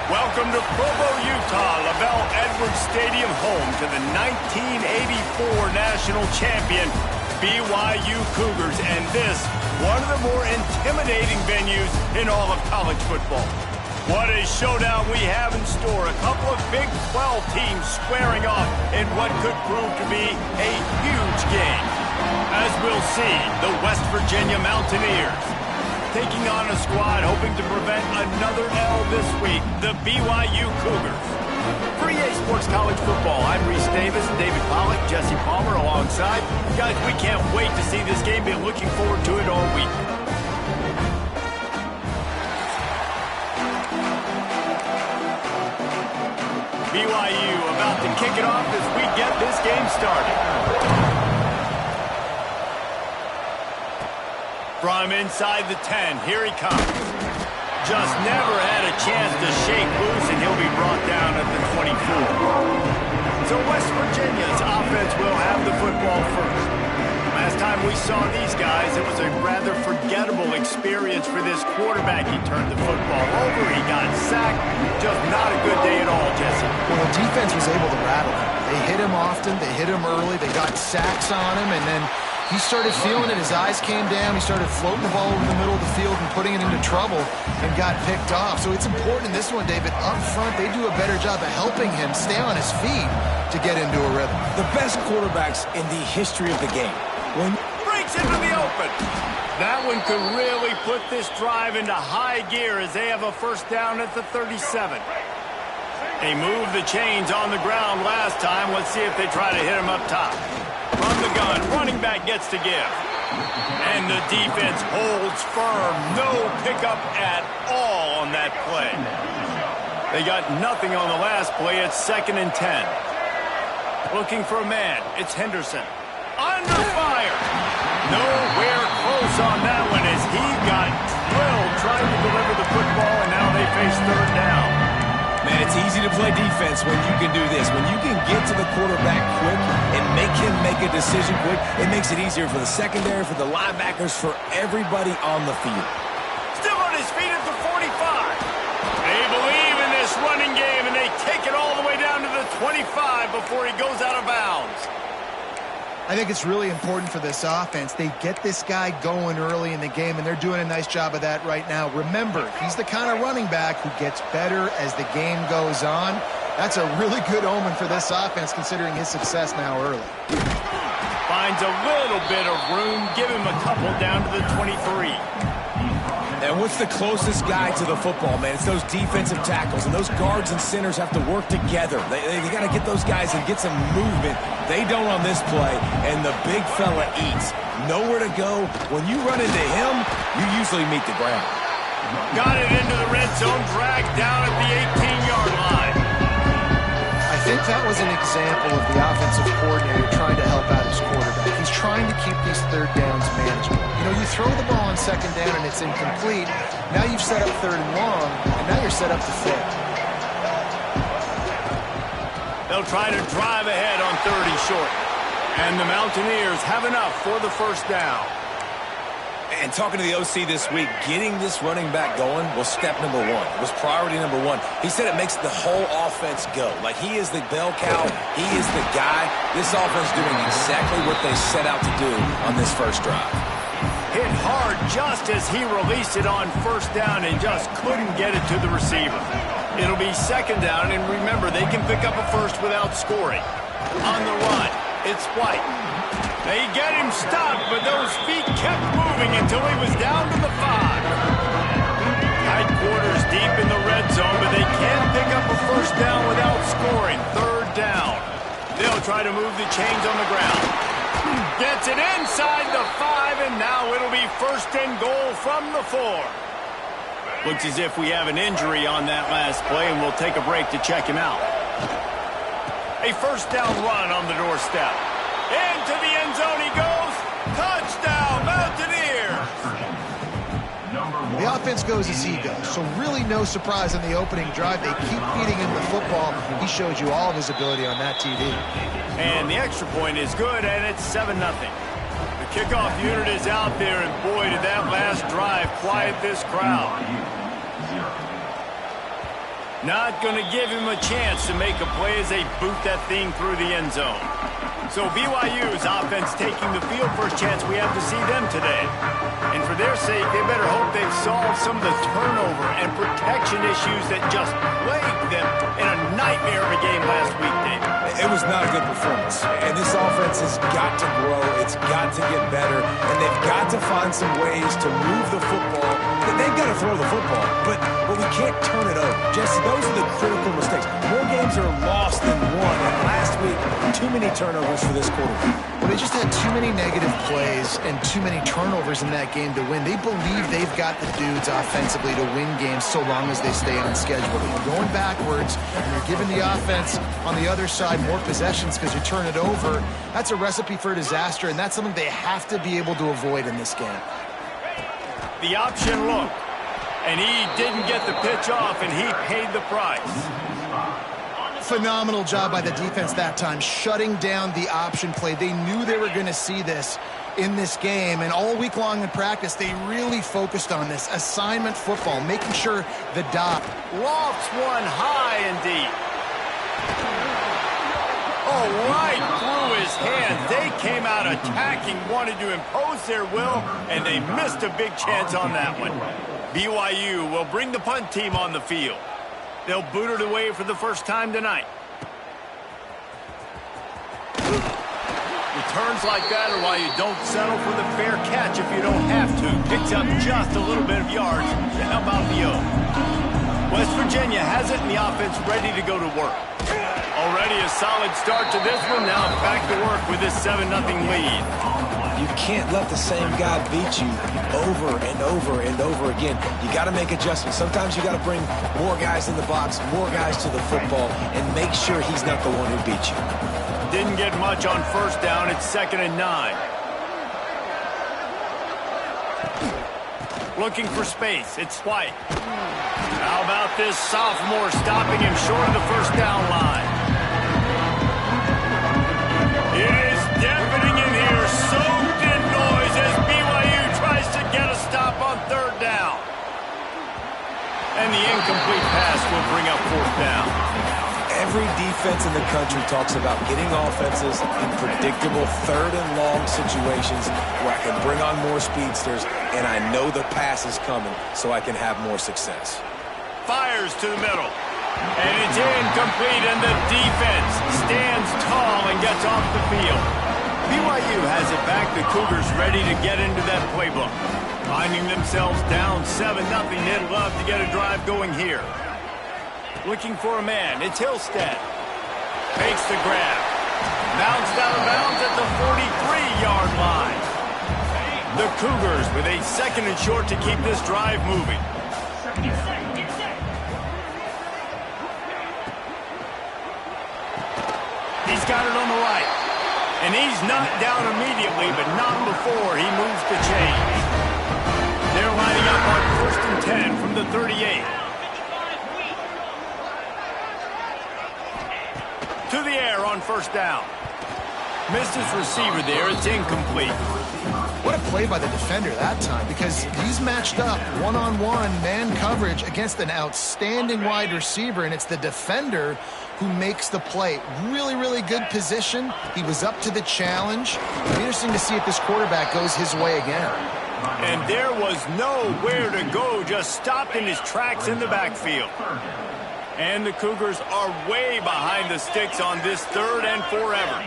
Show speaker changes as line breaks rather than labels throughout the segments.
Welcome to Provo, Utah, LaBelle Edwards Stadium, home to the 1984 national champion BYU Cougars, and this, one of the more intimidating venues in all of college football. What a showdown we have in store. A couple of Big 12 teams squaring off in what could prove to be a huge game. As we'll see, the West Virginia Mountaineers taking on a squad hoping to prevent another L this week, the BYU Cougars. For EA Sports College Football, I'm Reese Davis, David Pollack, Jesse Palmer alongside. Guys, we can't wait to see this game. Been looking forward to it all week. BYU about to kick it off as we get this game started. From inside the 10, here he comes. Just never had a chance to shake loose, and he'll be brought down at the 24. So West Virginia's offense will have the football first. Last time we saw these guys, it was a rather forgettable experience for this quarterback. He turned the football over, he got sacked. Just not a good day at all, Jesse.
Well, the defense was able to rattle him. They hit him often, they hit him early, they got sacks on him, and then he started feeling it. His eyes came down. He started floating the ball over the middle of the field and putting it into trouble and got picked off. So it's important in this one, David. Up front, they do a better job of helping him stay on his feet to get into a rhythm.
The best quarterbacks in the history of the game.
Breaks into the open. That one could really put this drive into high gear as they have a first down at the 37. They moved the chains on the ground last time. Let's see if they try to hit him up top. From the gun, running back gets to give. And the defense holds firm. No pickup at all on that play. They got nothing on the last play. It's 2nd and 10. Looking for a man. It's Henderson. Under fire. Nowhere close on that one as he got drilled trying to deliver the football, and now they face 3rd down.
Man, it's easy to play defense when you can do this. When you can get to the quarterback quick and make him make a decision quick, it makes it easier for the secondary, for the linebackers, for everybody on the field.
Still on his feet at the 45. They believe in this running game, and they take it all the way down to the 25 before he goes out of bounds.
I think it's really important for this offense. They get this guy going early in the game, and they're doing a nice job of that right now. Remember, he's the kind of running back who gets better as the game goes on. That's a really good omen for this offense, considering his success now early.
Finds a little bit of room. Give him a couple down to the 23.
And what's the closest guy to the football, man? It's those defensive tackles, and those guards and centers have to work together. They got to get those guys and get some movement. They don't on this play, and the big fella eats. Nowhere to go. When you run into him, you usually meet the ground.
Got it into the red zone, dragged down at the 18-yard line.
I think that was an example of the offensive coordinator trying to help out his quarterback. He's trying to keep these 3rd downs manageable. You know, you throw the ball on 2nd down and it's incomplete. Now you've set up 3rd and long, and now you're set up to fail.
They'll try to drive ahead on 30 short. And the Mountaineers have enough for the first down.
And talking to the OC this week, getting this running back going was step number 1. It was priority number 1. He said it makes the whole offense go. Like, he is the bell cow. He is the guy. This offense doing exactly what they set out to do on this first drive.
Hit hard just as he released it on first down and just couldn't get it to the receiver. It'll be 2nd down, and remember, they can pick up a first without scoring. On the run, it's White. They get him stopped, but those feet kept moving until he was down to the 5. Tight quarters deep in the red zone, but they can't pick up a first down without scoring. 3rd down. They'll try to move the chains on the ground. Gets it inside the 5, and now it'll be 1st and goal from the 4. Looks as if we have an injury on that last play, and we'll take a break to check him out. A first down run on the doorstep. Into the end zone he goes. Touchdown, Mountaineers!
The offense goes as he goes, so really no surprise in the opening drive. They keep feeding him the football. He showed you all of his ability on that TV.
And the extra point is good, and it's 7-0. The kickoff unit is out there, and boy, did that last drive quiet this crowd. Not going to give him a chance to make a play as they boot that thing through the end zone. So BYU's offense taking the field for a chance. We have to see them today. And for their sake, they better hope they've solved some of the turnover and protection issues that just plagued them in a nightmare of a game last week, Dave.
It was not a good performance. And this offense has got to grow. It's got to get better. And they've got to find some ways to move the football. They've got to throw the football, but we can't turn it over. Jesse, those are the critical mistakes. More games are lost than won. And last week, too many turnovers for this quarterback.
Well, they just had too many negative plays and too many turnovers in that game to win. They believe they've got the dudes offensively to win games so long as they stay on schedule. If you're going backwards and you're giving the offense on the other side more possessions because you turn it over, that's a recipe for disaster, and that's something they have to be able to avoid in this game.
The option look, and he didn't get the pitch off, and he paid the price.
Phenomenal job by the defense that time, shutting down the option play. They knew they were going to see this in this game, and all week long in practice, they really focused on this. Assignment football, making sure the dot
lofts one high and deep. Oh, right through his hands. They came out attacking, wanted to impose their will, and they missed a big chance on that one. BYU will bring the punt team on the field. They'll boot it away for the first time tonight. Returns like that are why you don't settle for the fair catch if you don't have to. Picks up just a little bit of yards to help out the O. West Virginia has it, and the offense ready to go to work. Already a solid start to this one. Now back to work with this 7-0 lead.
You can't let the same guy beat you over and over and over again. You got to make adjustments. Sometimes you got to bring more guys in the box, more guys to the football, and make sure he's not the one who beat you.
Didn't get much on first down. It's 2nd and 9. Looking for space. It's White. How about this sophomore stopping him short of the first down line? It is deafening in here, soaked in noise as BYU tries to get a stop on 3rd down. And the incomplete pass will bring up 4th down.
Every defense in the country talks about getting offenses in predictable 3rd and long situations where I can bring on more speedsters and I know the pass is coming so I can have more success.
Fires to the middle. And it's incomplete, and the defense stands tall and gets off the field. BYU has it back. The Cougars ready to get into that playbook. Finding themselves down 7-0, they'd love to get a drive going here. Looking for a man. It's Hillstead. Makes the grab. Bounced out of bounds at the 43-yard line. The Cougars with a 2nd and short to keep this drive moving. He's got it on the right. And he's knocked down immediately, but not before he moves the chains. They're lining up on 1st and 10 from the 38. To the air on 1st down. Missed his receiver there. It's incomplete.
What a play by the defender that time, because he's matched up one-on-one man coverage against an outstanding wide receiver, and it's the defender who makes the play. Really, really good position. He was up to the challenge. It'll be interesting to see if this quarterback goes his way again.
And there was nowhere to go, just stopped in his tracks in the backfield. And the Cougars are way behind the sticks on this 3rd and forever.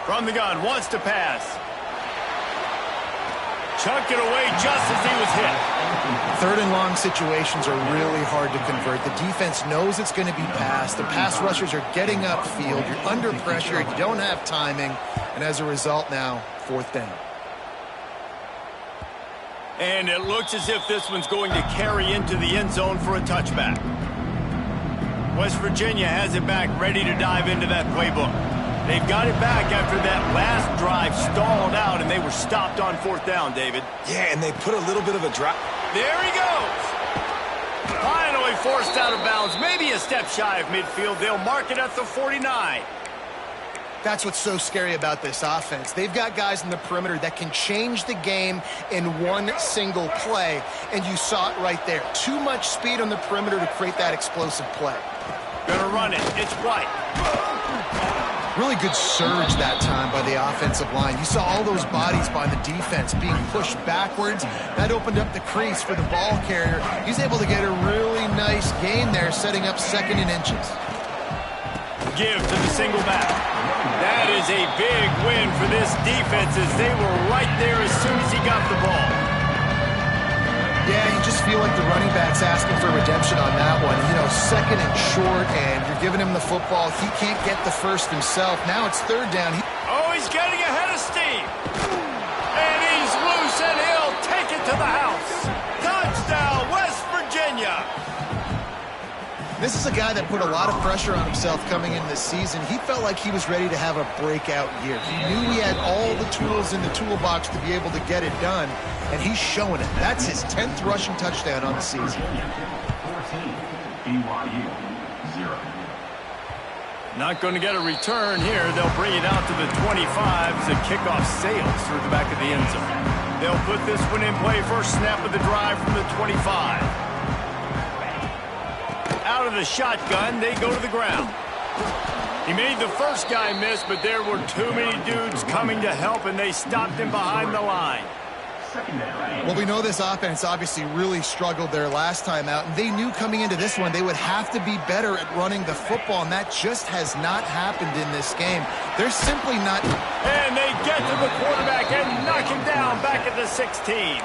From the gun, wants to pass. Chucked it away just as he was hit.
3rd and long situations are really hard to convert. The defense knows it's going to be passed. The pass rushers are getting upfield. You're under pressure. You don't have timing. And as a result now, 4th down.
And it looks as if this one's going to carry into the end zone for a touchback. West Virginia has it back, ready to dive into that playbook. They've got it back after that last drive stalled out, and they were stopped on 4th down, David.
Yeah, and they put a little bit of a drop.
There he goes. Finally forced out of bounds, maybe a step shy of midfield. They'll mark it at the 49.
That's what's so scary about this offense. They've got guys in the perimeter that can change the game in one single play, and you saw it right there. Too much speed on the perimeter to create that explosive play.
Gonna run it. It's White.
Really good surge that time by the offensive line. You saw all those bodies by the defense being pushed backwards. That opened up the crease for the ball carrier. He's able to get a really nice gain there, setting up 2nd and inches.
Give to the single back. That is a big win for this defense as they were right there as soon as he got the ball.
Yeah, you just feel like the running back's asking for redemption on that one. You know, 2nd and short, and you're giving him the football. He can't get the first himself. Now it's 3rd down.
Oh, he's getting ahead of steam. And he's loose, and he'll take it to the house. Touchdown, West Virginia.
This is a guy that put a lot of pressure on himself coming in this season. He felt like he was ready to have a breakout year. He knew he had all the tools in the toolbox to be able to get it done, and he's showing it. That's his 10th rushing touchdown on the season.
Not going to get a return here. They'll bring it out to the 25 as the kickoff sails through the back of the end zone. They'll put this one in play. First snap of the drive from the 25. Out of the shotgun, they go to the ground. He made the first guy miss, but there were too many dudes coming to help, and they stopped him behind the line.
Well, we know this offense obviously really struggled their last time out, and they knew coming into this one they would have to be better at running the football, and that just has not happened in this game. They're simply not.
And they get to the quarterback and knock him down back at the 16.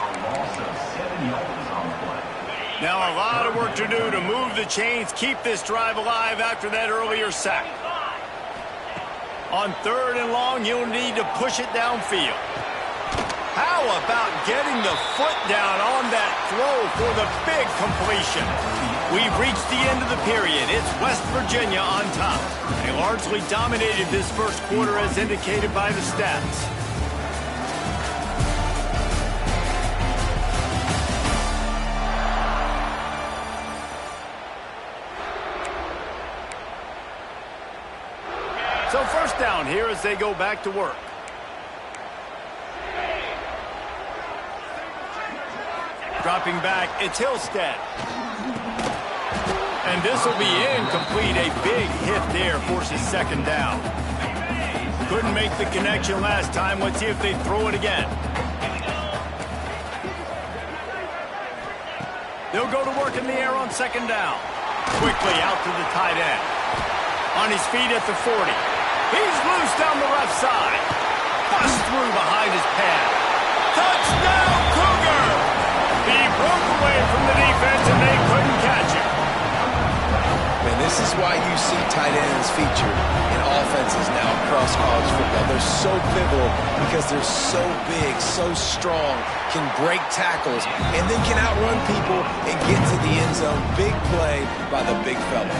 Now a lot of work to do to move the chains, keep this drive alive after that earlier sack. On 3rd and long, you'll need to push it downfield. How about getting the foot down on that throw for the big completion? We've reached the end of the period. It's West Virginia on top. They largely dominated this first quarter as indicated by the stats. So first down here as they go back to work. Dropping back, it's Hillstead. And this will be incomplete. A big hit there forces 2nd down. Couldn't make the connection last time. Let's see if they throw it again. They'll go to work in the air on 2nd down. Quickly out to the tight end. On his feet at the 40. He's loose down the left side. Bust through behind his pad. Touchdown, Cougar! He broke away from the defense and they couldn't catch him.
Man, this is why you see tight ends featured in offenses now across college football. They're so pivotal because they're so big, so strong, can break tackles, and then can outrun people and get to the end zone. Big play by the big fella.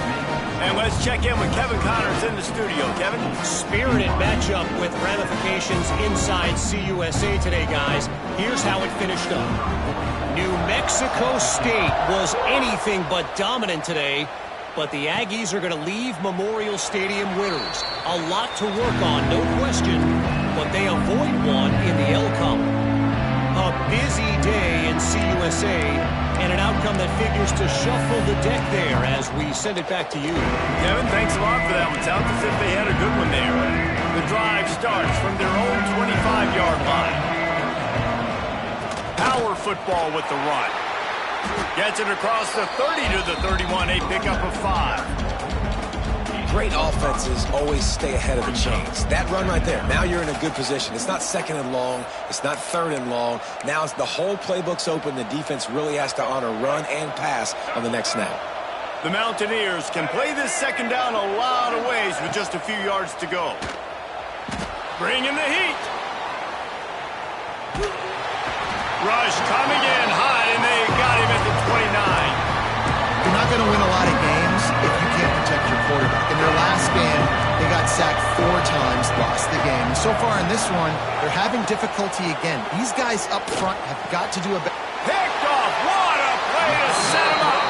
And let's check in with Kevin Connors in the studio. Kevin?
Spirited matchup with ramifications inside CUSA today, guys. Here's how it finished up. New Mexico State was anything but dominant today, but the Aggies are going to leave Memorial Stadium winners. A lot to work on, no question, but they avoid one in the L column. A busy day in CUSA, and an outcome that figures to shuffle the deck there as we send it back to you.
Kevin, thanks a lot for that one. Sounds as if they had a good one there. The drive starts from their own 25-yard line. Power football with the run. Gets it across the 30 to the 31, a pickup of 5.
Great offenses always stay ahead of the chains. That run right there, now you're in a good position. It's not 2nd and long. It's not 3rd and long. Now it's the whole playbook's open. The defense really has to honor run and pass on the next snap.
The Mountaineers can play this 2nd down a lot of ways with just a few yards to go. Bring in the heat. Rush coming in high, and they got him at the 29.
You're not going to win a lot of games if you can't protect your quarterback. In their last game, they got sacked 4 times, lost the game. And so far in this one, they're having difficulty again. These guys up front have got to do a better.
Picked off. What a play to set him up.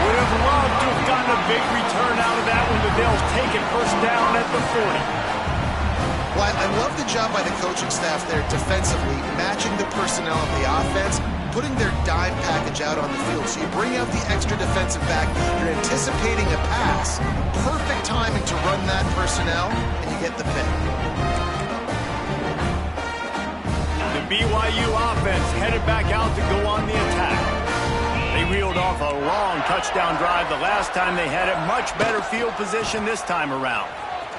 Would have loved to have gotten a big return out of that one, but they'll take it first down at the 40.
Well, I love the job by the coaching staff there defensively, matching the personnel of the offense, putting their dime package out on the field. So you bring out the extra defensive back, you're anticipating a pass, perfect timing to run that personnel, and you get the pick.
The BYU offense headed back out to go on the attack. They reeled off a long touchdown drive the last time they had it. Much better field position this time around.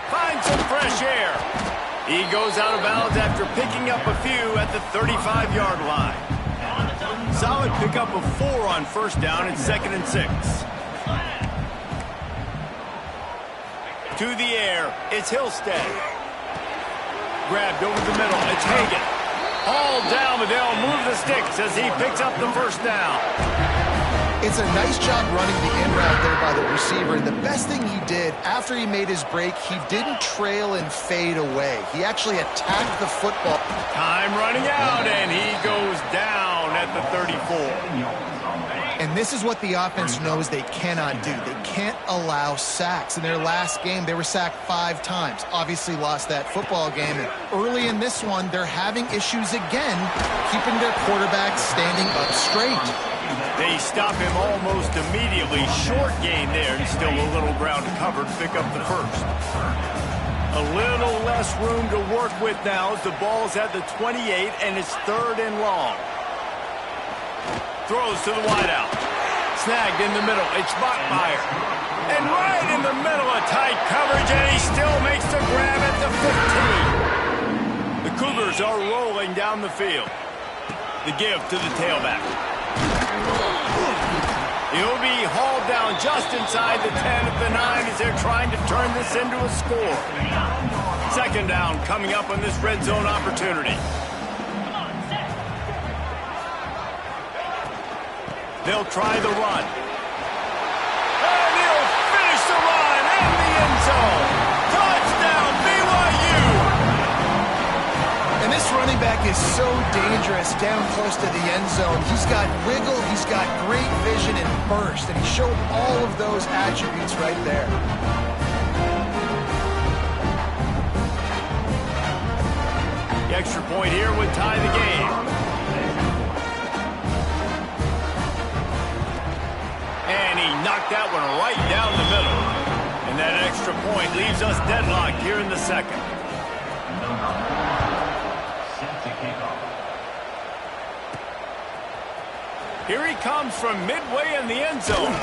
Find some fresh air. He goes out of bounds after picking up a few at the 35-yard line. Solid pickup of 4 on first down and 2nd and 6. To the air, it's Hillstead. Grabbed over the middle, it's Hagan. All down, but they'll move the sticks as he picks up the first down.
It's a nice job running the in route there by the receiver. And the best thing he did after he made his break, he didn't trail and fade away. He actually attacked the football.
Time running out, and he goes down at the 34.
And this is what the offense knows they cannot do. They can't allow sacks. In their last game, they were sacked 5 times. Obviously lost that football game. And early in this one, they're having issues again, keeping their quarterback standing up straight.
They stop him almost immediately. Short gain there, and still a little ground covered to pick up the first. A little less room to work with now as the ball's at the 28, and it's 3rd and long. Throws to the wideout. Snagged in the middle. It's Bachmeier. And right in the middle of tight coverage, and he still makes the grab at the 15. The Cougars are rolling down the field. The give to the tailback. He'll be hauled down just inside the 10 of the 9 as they're trying to turn this into a score. 2nd down coming up on this red zone opportunity. They'll try the run. And he'll finish the run in the end zone. Touchdown, BYU!
And this running back is so dangerous down close to the end zone. He's got wiggle, he's got great vision and burst, and he showed all of those attributes right there.
The extra point here would tie the game. And he knocked that one right down the middle. And that extra point leaves us deadlocked here in the 2nd. Here he comes from midway in the end zone.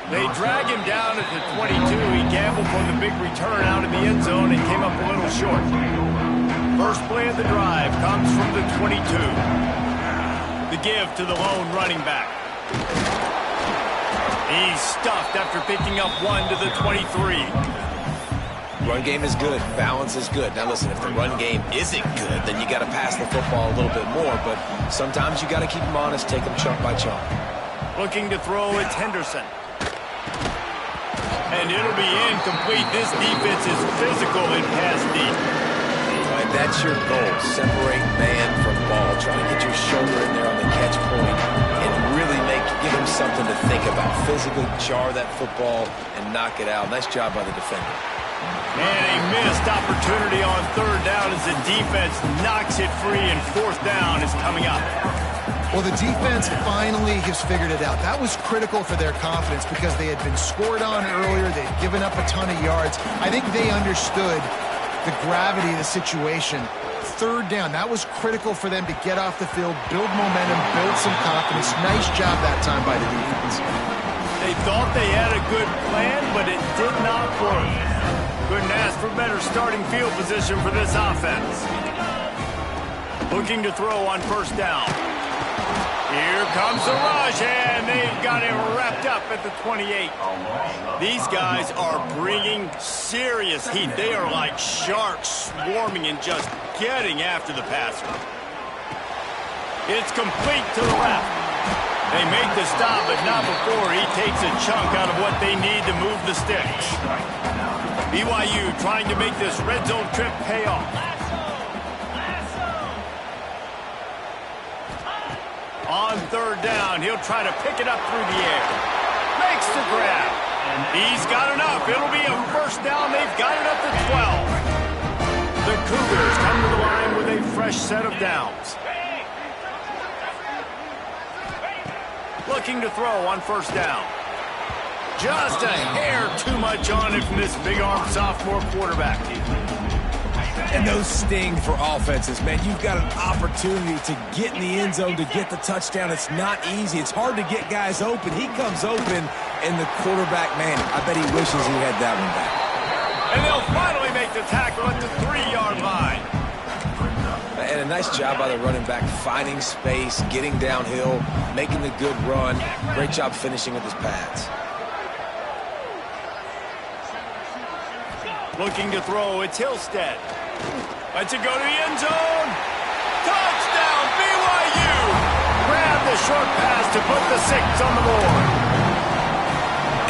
They drag him down at the 22. He gambled for the big return out of the end zone and came up a little short. First play of the drive comes from the 22. The give to the lone running back. He's stuffed after picking up 1 to the 23.
Run game is good. Balance is good. Now listen, if the run game isn't good, then you got to pass the football a little bit more. But sometimes you got to keep them honest, take them chunk by chunk.
Looking to throw, it's Henderson. And it'll be incomplete. This defense is physical in pass deep.
Right, that's your goal. Separate man from ball. Try to get your shoulder in there on the catch point and really give him something to think about. Physically jar that football and knock it out. Nice job by the defender.
And a missed opportunity on 3rd down as the defense knocks it free, and 4th down is coming up.
Well, the defense finally has figured it out. That was critical for their confidence because they had been scored on earlier. They'd given up a ton of yards. I think they understood the gravity of the situation. 3rd down, that was critical for them to get off the field, build momentum, build some confidence. Nice job that time by the defense.
They thought they had a good plan, but it did not work. Couldn't ask for better starting field position for this offense. Looking to throw on 1st down. Here comes the rush, and they've got him wrapped up at the 28. These guys are bringing serious heat. They are like sharks swarming and just getting after the passer. It's complete to the left. They make the stop, but not before he takes a chunk out of what they need to move the sticks. BYU trying to make this red zone trip pay off. On 3rd down, he'll try to pick it up through the air. Makes the grab. He's got enough. It'll be a 1st down. They've got it up to 12. The Cougars come to the line with a fresh set of downs. Looking to throw on first down. Just a hair too much on it from this big-arm sophomore quarterback.
And those sting for offenses, man. You've got an opportunity to get in the end zone to get the touchdown. It's not easy. It's hard to get guys open. He comes open, and the quarterback, man, I bet he wishes he had that one back.
And they'll finally make the tackle at the 3-yard line.
And a nice job by the running back, finding space, getting downhill, making the good run. Great job finishing with his pads.
Looking to throw, it's Hillstead. Lets it go to the end zone. Touchdown, BYU! Grab the short pass to put the 6 on the board.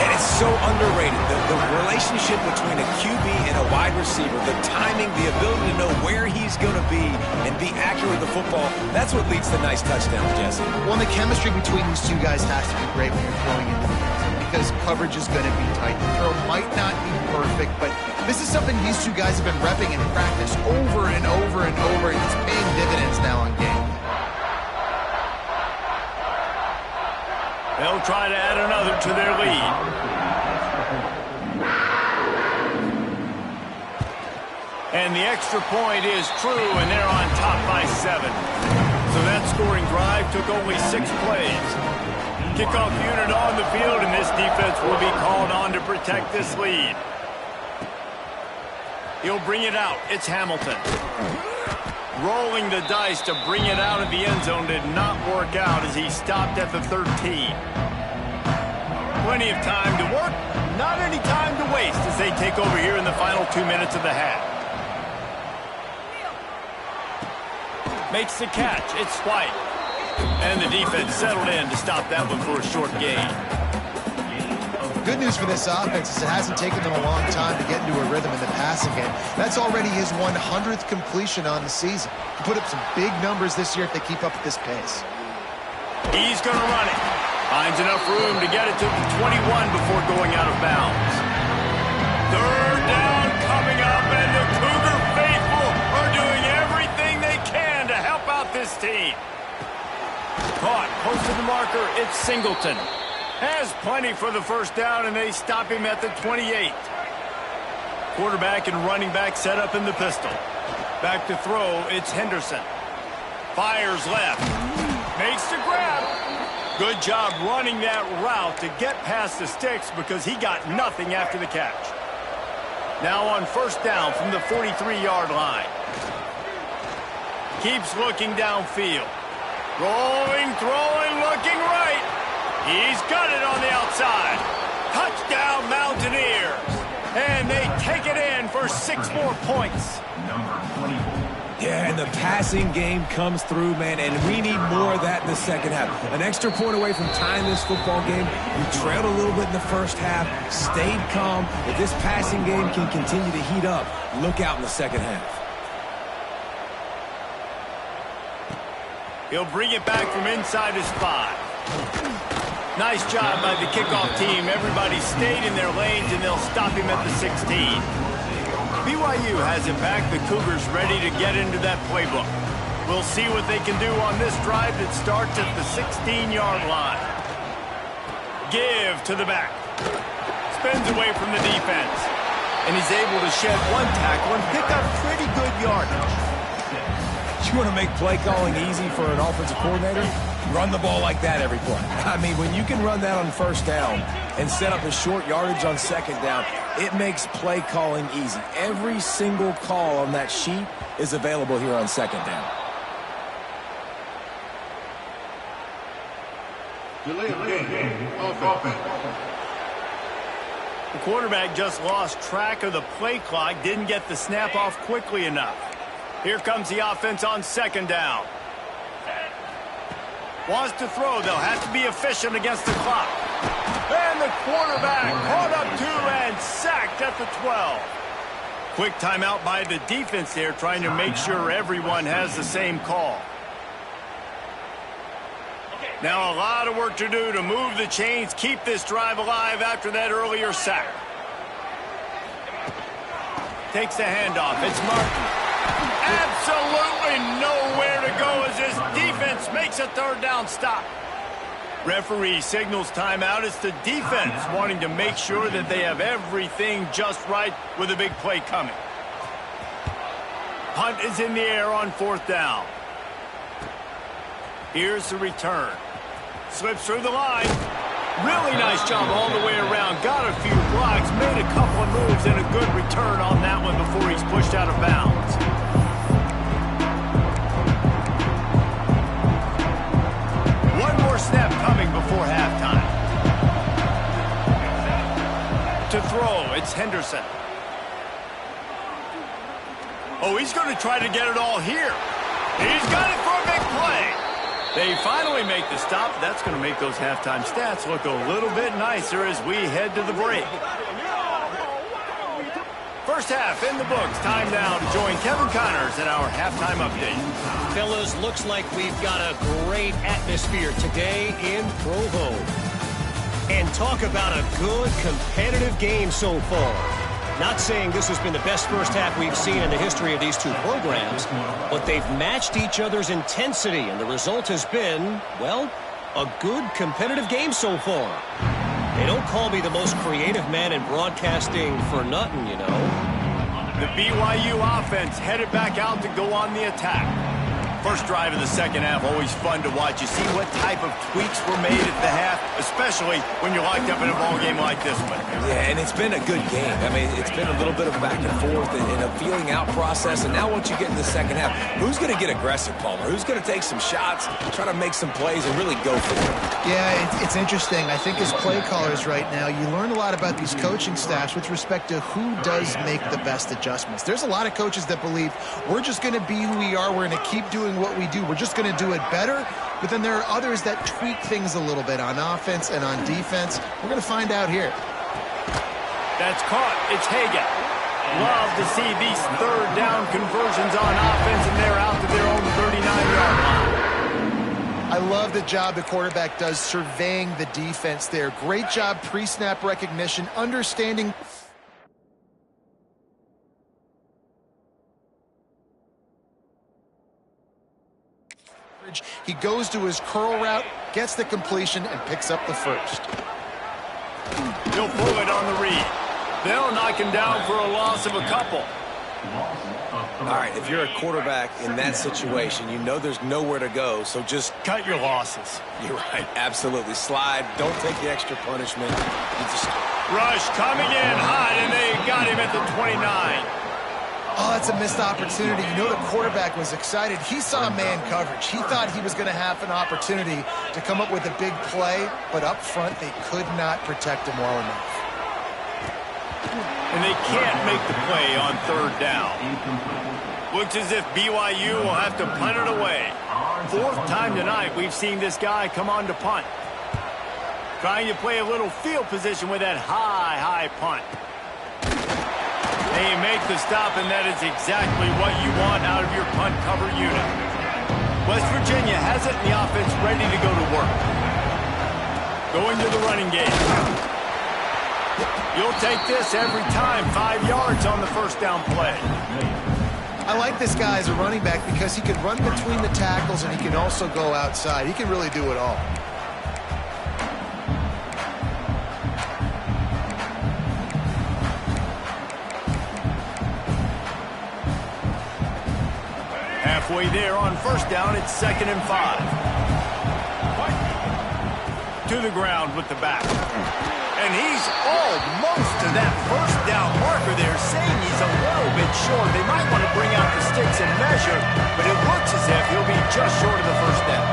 And it's so underrated. The relationship between a QB and a wide receiver, the timing, the ability to know where he's going to be and be accurate with the football, that's what leads to nice touchdowns, Jesse.
Well, the chemistry between these two guys has to be great when you're throwing into the end zone because coverage is going to be tight. The throw might not be perfect, but this is something these two guys have been repping in practice over and over and over, and it's paying dividends now on game.
They'll try to add another to their lead. And the extra point is true, and they're on top by 7. So that scoring drive took only 6 plays. Kickoff unit on the field, and this defense will be called on to protect this lead. He'll bring it out. It's Hamilton. Rolling the dice to bring it out of the end zone did not work out as he stopped at the 13. Plenty of time to work, not any time to waste as they take over here in the final 2 minutes of the half. Makes the catch. It's White. And the defense settled in to stop that one for a short gain.
Good news for this offense is it hasn't taken them a long time to get into a rhythm in the passing game. That's already his 100th completion on the season. He put up some big numbers this year if they keep up at this pace.
He's going to run it. Finds enough room to get it to the 21 before going out of bounds. Third down coming up, and the Cougar faithful are doing everything they can to help out this team. Caught, close to the marker, it's Singleton. Has plenty for the first down, and they stop him at the 28. Quarterback and running back set up in the pistol. Back to throw, it's Henderson. Fires left. Makes the grab. Good job running that route to get past the sticks because he got nothing after the catch. Now on first down from the 43-yard line. Keeps looking downfield. Rolling, throwing, looking right. He's got it on the outside. Touchdown, Mountaineers. And they take it in for 6 more points.
Yeah, and the passing game comes through, man, and we need more of that in the second half. An extra point away from tying this football game. We trailed a little bit in the first half, stayed calm. If this passing game can continue to heat up, look out in the second half.
He'll bring it back from inside his 5. Nice job by the kickoff team. Everybody stayed in their lanes, and they'll stop him at the 16. BYU has it back. The Cougars ready to get into that playbook. We'll see what they can do on this drive that starts at the 16-yard line. Give to the back. Spins away from the defense. And he's able to shed 1 tackle and pick up pretty good yardage.
You want to make play calling easy for an offensive coordinator? Run the ball like that every play. I mean, when you can run that on first down and set up a short yardage on second down, it makes play calling easy. Every single call on that sheet is available here on second down.
Delay of game. Offense.
The quarterback just lost track of the play clock, didn't get the snap off quickly enough. Here comes the offense on second down. Wants to throw. They'll have to be efficient against the clock. And the quarterback caught up to and sacked at the 12. Quick timeout by the defense there, trying to make sure everyone has the same call. Now a lot of work to do to move the chains, keep this drive alive after that earlier sack. Takes the handoff. It's Martin. Absolutely nowhere to go as this defense makes a third down stop. Referee signals timeout. It's the defense wanting to make sure that they have everything just right with a big play coming. Punt is in the air on 4th down. Here's the return. Slips through the line. Really nice job all the way around. Got a few blocks, made a couple of moves, and a good return on that one before he's pushed out of bounds. One more snap coming before halftime. To throw, it's Henderson. Oh, he's going to try to get it all here. He's got it for a big play. They finally make the stop. That's going to make those halftime stats look a little bit nicer as we head to the break. First half in the books. Time now to join Kevin Connors in our halftime update.
Fellas, looks like we've got a great atmosphere today in Provo. And talk about a good competitive game so far. Not saying this has been the best first half we've seen in the history of these two programs, but they've matched each other's intensity, and the result has been, well, a good competitive game so far. They don't call me the most creative man in broadcasting for nothing, you know.
The BYU offense headed back out to go on the attack. First drive of the second half, always fun to watch. You see what type of tweaks were made at the half, especially when you're locked up in a ball game like this one.
Yeah, and it's been a good game. I mean, it's been a little bit of back and forth and a feeling out process. And now once you get in the second half, who's going to get aggressive, Palmer? Who's going to take some shots, try to make some plays, and really go for it?
Yeah, it's interesting. I think as play callers right now, you learn a lot about these coaching staffs with respect to who does make the best adjustments. There's a lot of coaches that believe we're just going to be who we are. We're going to keep doing what we do. We're just going to do it better. But then there are others that tweak things a little bit on offense and on defense. We're going to find out here.
That's caught. It's Hagan. Love to see these third down conversions on offense, and they're out to their own 39-yard line.
I love the job the quarterback does surveying the defense there. Great job pre-snap recognition, understanding. He goes to his curl route, gets the completion, and picks up the first.
He'll pull it on the read. They'll knock him down for a loss of a couple.
All right, if you're a quarterback in that situation, you know there's nowhere to go, so just
cut your losses.
You're right, absolutely. Slide, don't take the extra punishment.
Rush coming in hot, and they got him at the 29.
Oh, that's a missed opportunity. You know the quarterback was excited. He saw man coverage. He thought he was going to have an opportunity to come up with a big play, but up front they could not protect him well enough.
And they can't make the play on third down. Looks as if BYU will have to punt it away. Fourth time tonight we've seen this guy come on to punt. Trying to play a little field position with that high punt. They make the stop, and that is exactly what you want out of your punt cover unit. West Virginia has it in the offense ready to go to work. Going to the running game. You'll take this every time. 5 yards on the first down play.
I like this guy as a running back because he can run between the tackles and he can also go outside. He can really do it all.
Halfway there on first down, it's 2nd and 5. To the ground with the back. And he's almost to that first down marker there, saying he's a little bit short. They might want to bring out the sticks and measure, but it looks as if he'll be just short of the first down.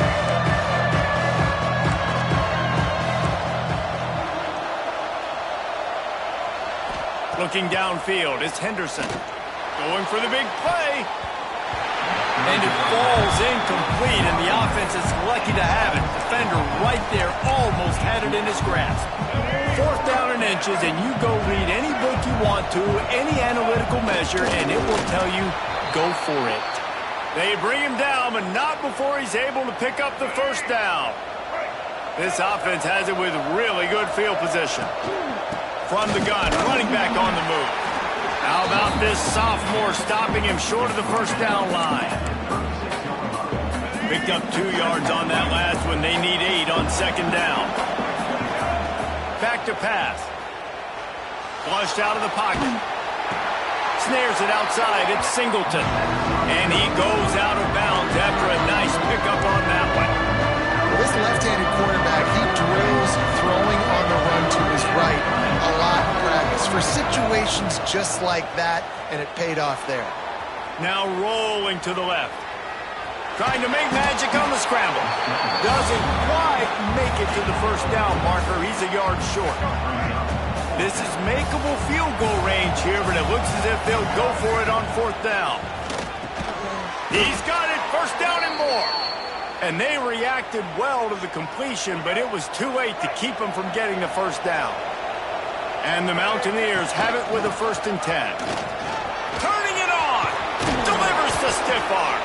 Looking downfield, it's Henderson. Going for the big play. And it falls incomplete, and the offense is lucky to have it. Defender right there almost had it in his grasp. 4th down and inches, and you go read any book you want to, any analytical measure, and it will tell you, go for it. They bring him down, but not before he's able to pick up the first down. This offense has it with really good field position. From the gun, running back on the move. How about this sophomore stopping him short of the first down line? Picked up 2 yards on that last one. They need 8 on second down. Back to pass. Flushed out of the pocket. Snares it outside. It's Singleton. And he goes out of bounds after a nice pickup on that one.
Well, this left-handed quarterback, he drills throwing on the run to his right a lot in practice for situations just like that, and it paid off there.
Now rolling to the left. Trying to make magic on the scramble. Doesn't quite make it to the first down marker. He's a yard short. This is makeable field goal range here, but it looks as if they'll go for it on fourth down. He's got it, first down and more. And they reacted well to the completion, but it was too late to keep them from getting the first down. And the Mountaineers have it with a 1st and 10. Turning it on. Delivers to stiff arm.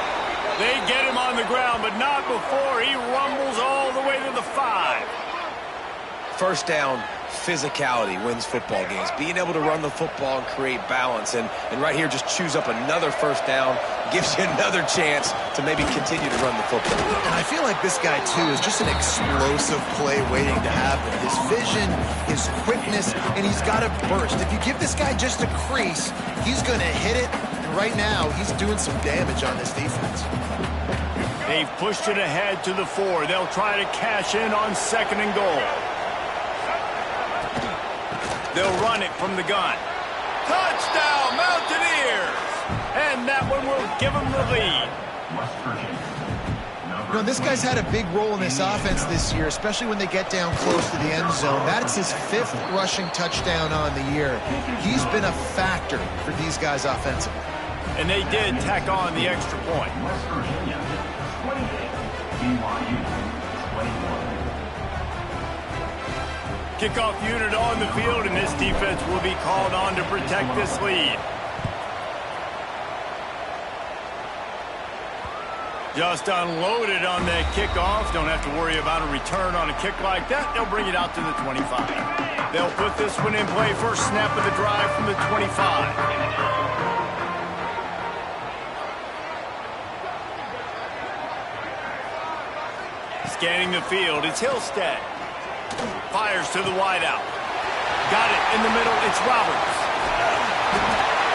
They get him on the ground, but not before he rumbles all the way to the 5.
First down, physicality wins football games. Being able to run the football and create balance. And right here, just choose up another first down. Gives you another chance to maybe continue to run the football.
And I feel like this guy, too, is just an explosive play waiting to happen. His vision, his quickness, and he's got a burst. If you give this guy just a crease, he's going to hit it. And right now, he's doing some damage on this defense.
They've pushed it ahead to the 4. They'll try to cash in on 2nd and goal. They'll run it from the gun. Touchdown, Mountaineers! And that one will give them the lead.
You know, this guy's had a big role in this offense this year, especially when they get down close to the end zone. That's his 5th rushing touchdown on the year. He's been a factor for these guys offensively.
And they did tack on the extra point. Kickoff unit on the field, and this defense will be called on to protect this lead. Just unloaded on that kickoff. Don't have to worry about a return on a kick like that. They'll bring it out to the 25. They'll put this one in play. First snap of the drive from the 25. Scanning the field, it's Hillstead. Fires to the wideout. Got it in the middle, it's Roberts.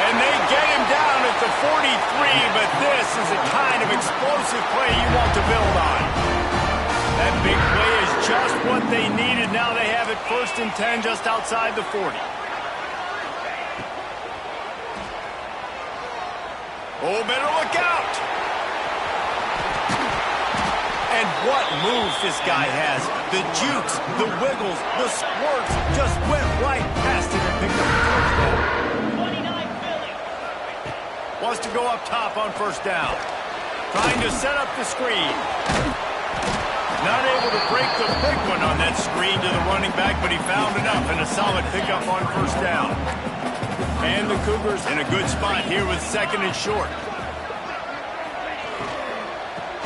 And they get him down at the 43, but this is the kind of explosive play you want to build on. That big play is just what they needed. Now they have it 1st and 10 just outside the 40. Oh, better look out. And what moves this guy has. The jukes, the wiggles, the squirts just went right past it and picked up the first down. Wants to go up top on first down. Trying to set up the screen. Not able to break the big one on that screen to the running back, but he found enough and a solid pickup on first down. And the Cougars in a good spot here with 2nd and short.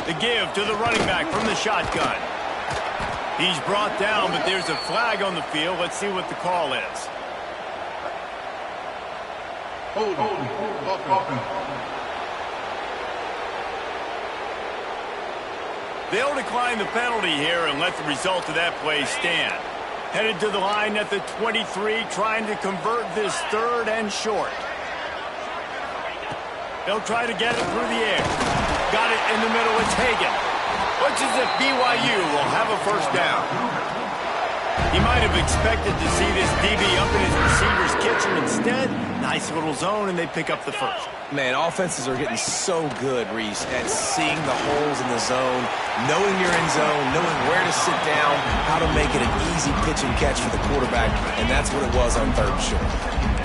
The give to the running back from the shotgun. He's brought down, but there's a flag on the field. Let's see what the call is. They'll decline the penalty here and let the result of that play stand. Headed to the line at the 23, trying to convert this 3rd and short. They'll try to get it through the air. Got it in the middle, it's Hagan. Looks as if BYU will have a first down. He might have expected to see this DB up in his receiver's kitchen. Instead, nice little zone, and they pick up the first.
Man, offenses are getting so good, Reese, at seeing the holes in the zone, knowing your end zone, knowing where to sit down, how to make it an easy pitch and catch for the quarterback, and that's what it was on 3rd and short.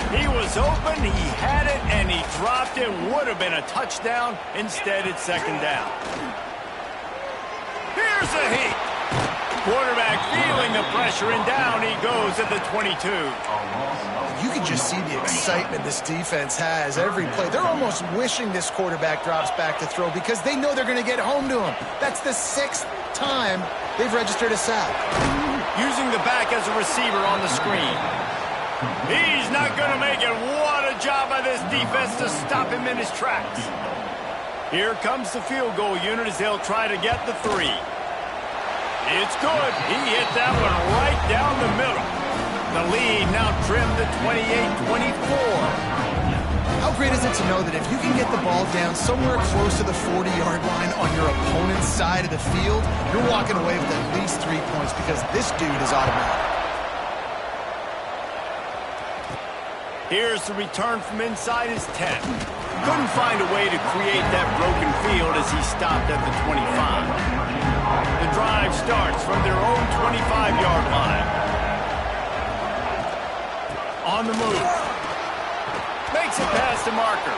He was open, he had it, and he dropped it. Would have been a touchdown. Instead, it's 2nd down. Here's a heat. Quarterback feeling the pressure, and down he goes at the 22.
You can just see the excitement this defense has every play. They're almost wishing this quarterback drops back to throw because they know they're going to get home to him. That's the 6th time they've registered a sack.
Using the back as a receiver on the screen. He's not going to make it. What a Good job by this defense to stop him in his tracks. Here comes the field goal unit as they'll try to get the 3. It's good. He hit that one right down the middle. The lead now trimmed to 28-24.
How great is it to know that if you can get the ball down somewhere close to the 40-yard line on your opponent's side of the field, you're walking away with at least 3 points because this dude is automatic.
Here's the return from inside his 10. Couldn't find a way to create that broken field as he stopped at the 25. The drive starts from their own 25-yard line. On the move. Makes it past the marker.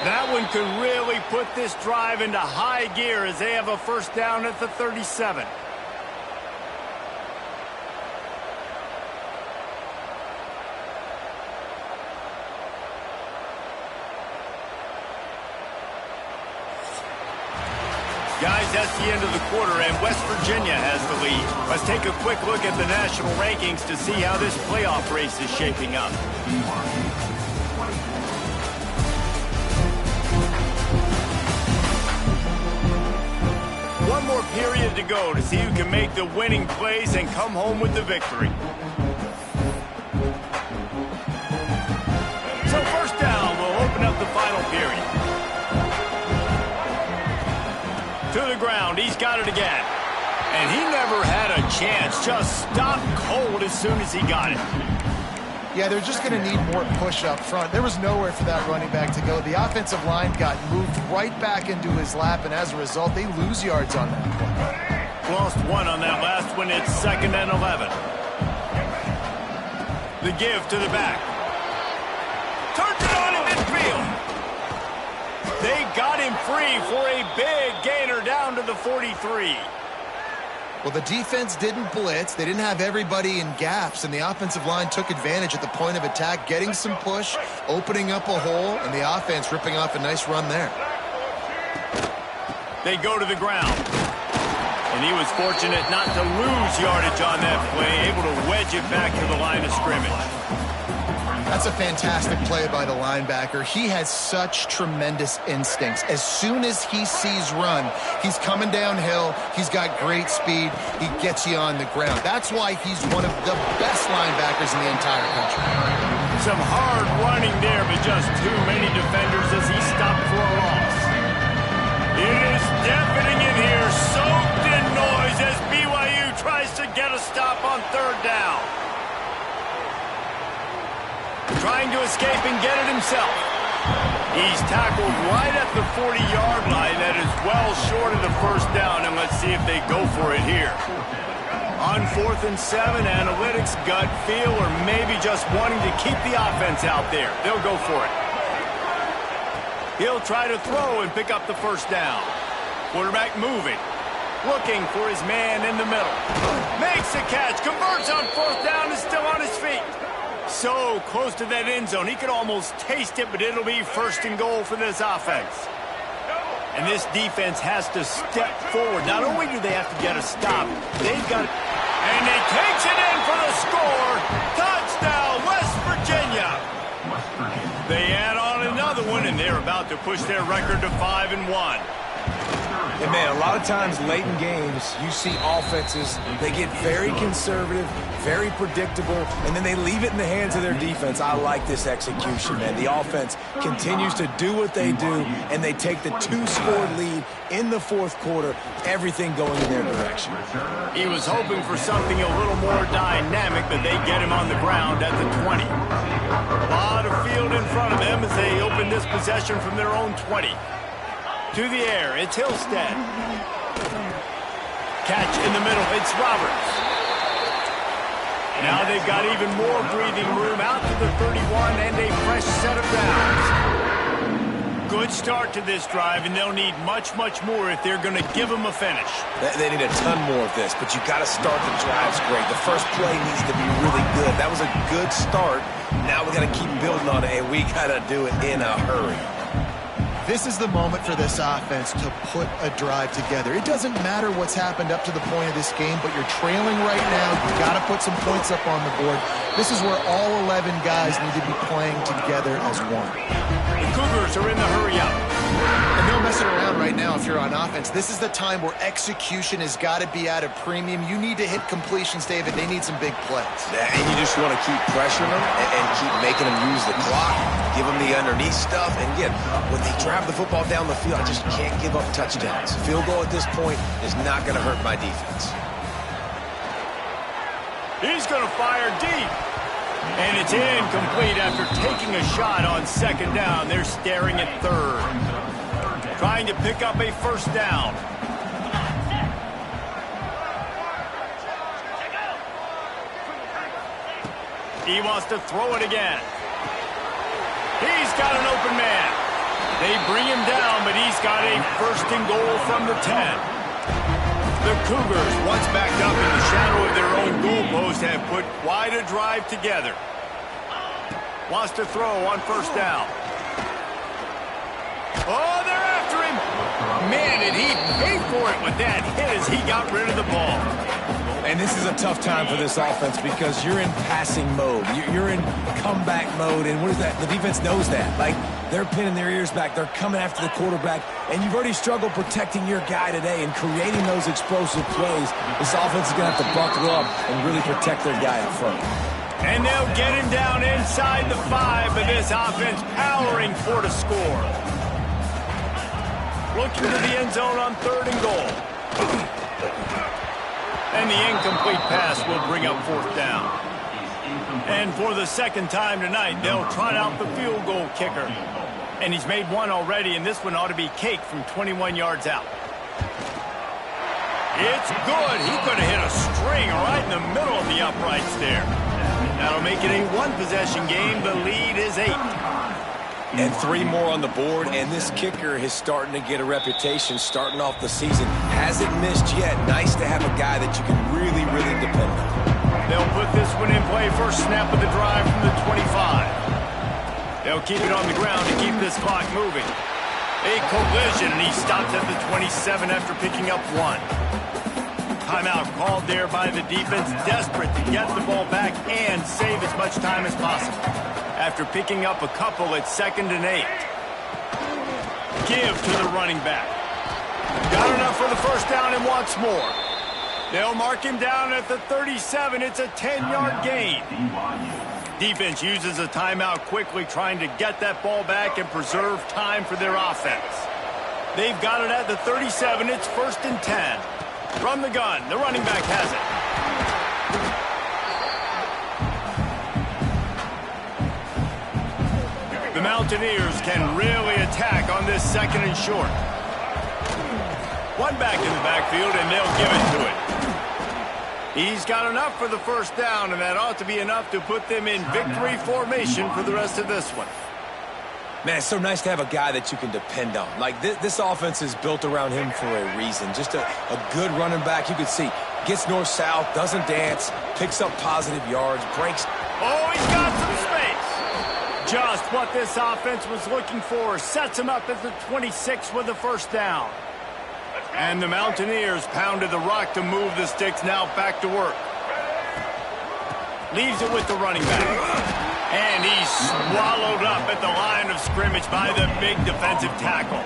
That one could really put this drive into high gear as they have a first down at the 37. Guys, that's the end of the quarter, and West Virginia has the lead. Let's take a quick look at the national rankings to see how this playoff race is shaping up. One more period to go to see who can make the winning plays and come home with the victory. So first down will open up the final period. To the ground, he's got it again. And he never had a chance, just stopped cold as soon as he got it.
Yeah, they're just going to need more push up front. There was nowhere for that running back to go. The offensive line got moved right back into his lap, and as a result, they lose yards on that play.
Lost 1 on that last one. It's 2nd and 11. The give to the back. Turns it on in midfield. They got him free for a big gainer down to the 43.
Well, the defense didn't blitz. They didn't have everybody in gaps, and the offensive line took advantage at the point of attack, getting some push, opening up a hole, and the offense ripping off a nice run there.
They go to the ground. And he was fortunate not to lose yardage on that play, able to wedge it back to the line of scrimmage.
That's a fantastic play by the linebacker. He has such tremendous instincts. As soon as he sees run, he's coming downhill. He's got great speed. He gets you on the ground. That's why he's one of the best linebackers in the entire country.
Some hard running there, but just too many defenders as he stopped for a loss. It is deafening in here, soaked in noise as BYU tries to get a stop on 3rd down. Trying to escape and get it himself. He's tackled right at the 40-yard line. That is well short of the first down, and let's see if they go for it here. On 4th and 7, analytics, gut feel, or maybe just wanting to keep the offense out there. They'll go for it. He'll try to throw and pick up the first down. Quarterback moving. Looking for his man in the middle. Makes the catch. Converts on 4th down. Is still on his feet. So close to that end zone. He could almost taste it, but it'll be 1st and goal for this offense. And this defense has to step forward. Not only do they have to get a stop, they've got... And he takes it in for the score. Touchdown, West Virginia. They add on another one, and they're about to push their record to 5-1.
And, man, a lot of times late in games, you see offenses, they get very conservative, very predictable, and then they leave it in the hands of their defense. I like this execution, man. The offense continues to do what they do, and they take the 2-score lead in the 4th quarter, everything going in their direction.
He was hoping for something a little more dynamic, but they get him on the ground at the 20. A lot of field in front of them as they open this possession from their own 20. To the air, it's Hillstead. Catch in the middle, it's Roberts. Now they've got even more breathing room out to the 31 and a fresh set of downs. Good start to this drive, and they'll need much, much more if they're going to give them a finish.
They need a ton more of this, but you got to start the drives great. The first play needs to be really good. That was a good start. Now we got to keep building on it, and we got to do it in a hurry.
This is the moment for this offense to put a drive together. It doesn't matter what's happened up to the point of this game, but you're trailing right now. You've got to put some points up on the board. This is where all 11 guys need to be playing together as one.
The Cougars are in the hurry-up.
And no messing around right now if you're on offense. This is the time where execution has got to be at a premium. You need to hit completions, David. They need some big plays.
And you just want to keep pressuring them and keep making them use the clock, give them the underneath stuff. And again, when they drive the football down the field, I just can't give up touchdowns. Field goal at this point is not going to hurt my defense.
He's going to fire deep. And it's incomplete after taking a shot on second down. They're staring at third. Trying to pick up a first down. He wants to throw it again. He's got an open man. They bring him down, but he's got a first and goal from the 10. The Cougars, once backed up in the shadow of their own goalpost, have put quite a drive together. Wants to throw on first down. Oh, they're after him. Man, did he pay for it with that hit as he got rid of the ball.
And this is a tough time for this offense because you're in passing mode. You're in comeback mode, and what is that? The defense knows that. Like, they're pinning their ears back. They're coming after the quarterback, and you've already struggled protecting your guy today and creating those explosive plays. This offense is going to have to buckle up and really protect their guy up front.
And they'll get him down inside the 5, but this offense powering for the score. Looking to the end zone on third and goal. And the incomplete pass will bring up fourth down. And for the second time tonight, they'll trot out the field goal kicker. And he's made one already, and this one ought to be cake from 21 yards out. It's good. He could have hit a string right in the middle of the uprights there. That'll make it a one-possession game. The lead is 8.
And 3 more on the board, and this kicker is starting to get a reputation starting off the season. Hasn't missed yet. Nice to have a guy that you can really, really depend on.
They'll put this one in play. First snap of the drive from the 25. They'll keep it on the ground to keep this clock moving. A collision, and he stops at the 27 after picking up 1. Timeout called there by the defense, desperate to get the ball back and save as much time as possible. After picking up a couple, it's 2nd and 8. Give to the running back. Got enough for the first down and wants more. They'll mark him down at the 37. It's a 10-yard gain. Defense uses a timeout quickly, trying to get that ball back and preserve time for their offense. They've got it at the 37. It's 1st and 10. From the gun, the running back has it. The Mountaineers can really attack on this 2nd and short. One back in the backfield, and they'll give it to it. He's got enough for the first down, and that ought to be enough to put them in victory formation for the rest of this one.
Man, it's so nice to have a guy that you can depend on. Like, this offense is built around him for a reason. Just a good running back. You can see, gets north-south, doesn't dance, picks up positive yards, breaks.
Oh, he's got some space. Just what this offense was looking for. Sets him up at the 26 with the first down. And the Mountaineers pounded the rock to move the sticks. Now back to work. Leaves it with the running back. And he's swallowed up at the line of scrimmage by the big defensive tackle.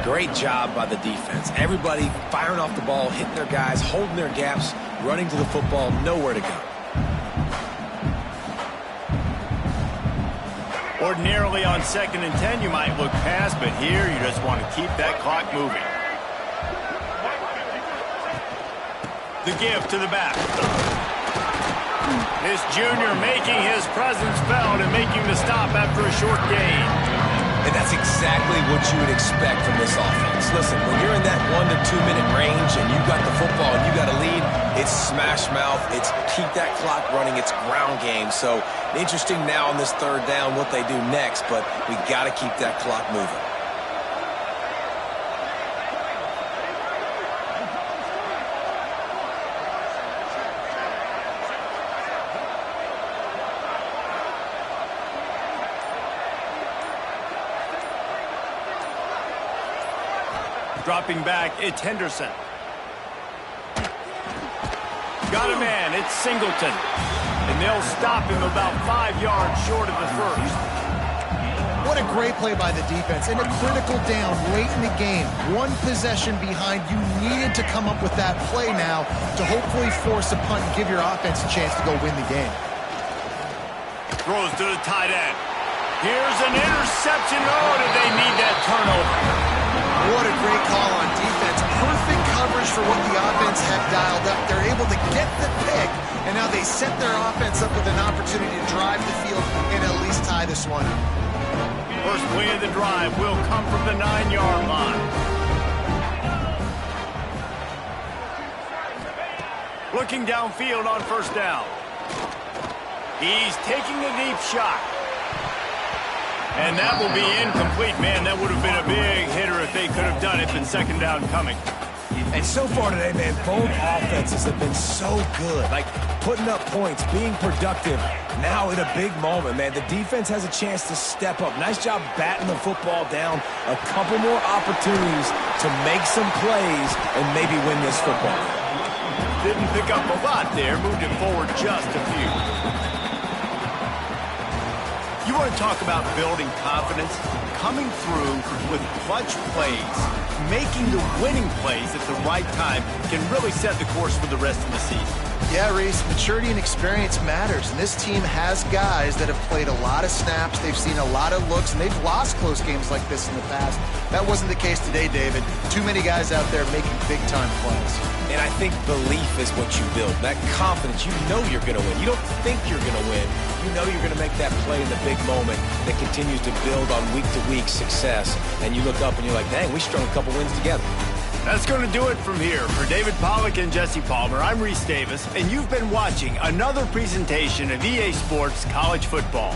Great job by the defense. Everybody firing off the ball, hitting their guys, holding their gaps, running to the football, nowhere to go.
Ordinarily on 2nd and 10, you might look past, but here you just want to keep that clock moving. The give to the back. This junior making his presence felt and making the stop after a short gain.
And that's exactly what you would expect from this offense. Listen, when you're in that 1 to 2 minute range and you've got the football and you got a lead, it's smash mouth, it's keep that clock running, it's ground game. So interesting now on this 3rd down what they do next, but we got to keep that clock moving.
Dropping back, it's Henderson. Got a man, it's Singleton. And they'll stop him about 5 yards short of the first.
What a great play by the defense. In a critical down late in the game, one possession behind, you needed to come up with that play now to hopefully force a punt and give your offense a chance to go win the game.
Throws to the tight end. Here's an interception. Oh, did they need that turnover?
What a great call on defense. Perfect coverage for what the offense had dialed up. They're able to get the pick, and now they set their offense up with an opportunity to drive the field and at least tie this one up.
First play of the drive will come from the 9-yard line. Looking downfield on first down. He's taking a deep shot. And that will be incomplete. Man, that would have been a big hitter if they could have done it, but second down coming.
And so far today, man, both offenses have been so good. Like, putting up points, being productive. Now in a big moment, man, the defense has a chance to step up. Nice job batting the football down. A couple more opportunities to make some plays and maybe win this football.
Didn't pick up a lot there. Moved it forward just a few. You want to talk about building confidence? Coming through with clutch plays, making the winning plays at the right time can really set the course for the rest of the season.
Yeah, Reese, maturity and experience matters, and this team has guys that have played a lot of snaps, they've seen a lot of looks, and they've lost close games like this in the past. That wasn't the case today, David. Too many guys out there making big-time plays.
And I think belief is what you build. That confidence, you know you're going to win. You don't think you're going to win. You know you're going to make that play in the big moment that continues to build on week-to-week success. And you look up and you're like, dang, we strung a couple wins together.
That's going to do it from here. For David Pollack and Jesse Palmer, I'm Reese Davis, and you've been watching another presentation of EA Sports College Football.